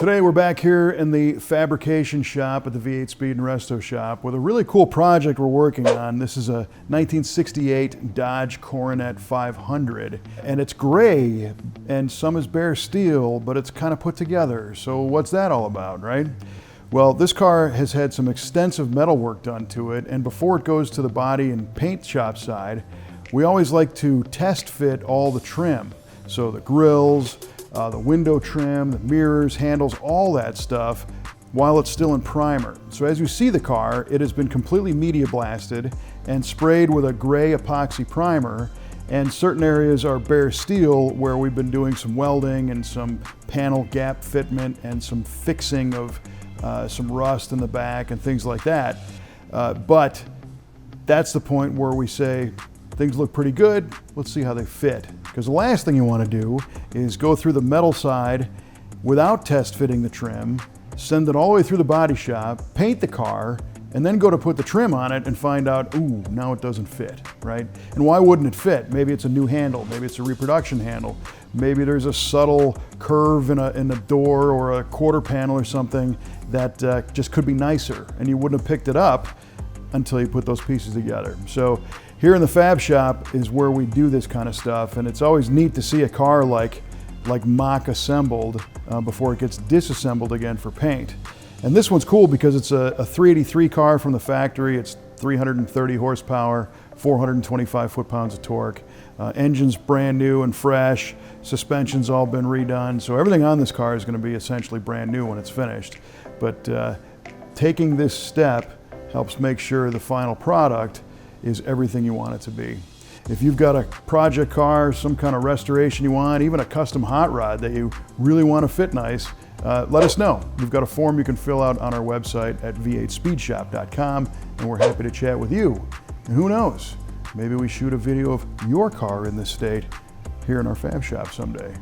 Today we're back here in the fabrication shop at the V8 Speed and Resto shop with a really cool project we're working on. This is a 1968 Dodge Coronet 500, and it's gray and some is bare steel, but it's kind of put together. So what's that all about, right? Well, this car has had some extensive metal work done to it, and before it goes to the body and paint shop side, we always like to test fit all the trim. So the grills, the window trim, the mirrors, handles, all that stuff while it's still in primer. So as you see the car, it has been completely media blasted and sprayed with a gray epoxy primer, and certain areas are bare steel where we've been doing some welding and some panel gap fitment and some fixing of some rust in the back and things like that. But that's the point where we say, things look pretty good, let's see how they fit. Because the last thing you want to do is go through the metal side without test fitting the trim, send it all the way through the body shop, paint the car, and then go to put the trim on it and find out, ooh, now it doesn't fit, right? And why wouldn't it fit? Maybe it's a new handle, maybe it's a reproduction handle, maybe there's a subtle curve in a door or a quarter panel or something that just could be nicer, and you wouldn't have picked it up until you put those pieces together. So here in the fab shop is where we do this kind of stuff, and it's always neat to see a car like mock assembled before it gets disassembled again for paint. And this one's cool because it's a 383 car from the factory. It's 330 horsepower, 425 foot-pounds of torque. Engine's brand new and fresh. Suspension's all been redone. So everything on this car is going to be essentially brand new when it's finished. But taking this step helps make sure the final product is everything you want it to be. If you've got a project car, some kind of restoration you want, even a custom hot rod that you really want to fit nice, let us know. We've got a form you can fill out on our website at v8speedshop.com, and we're happy to chat with you. And who knows, maybe we shoot a video of your car in this state here in our fab shop someday.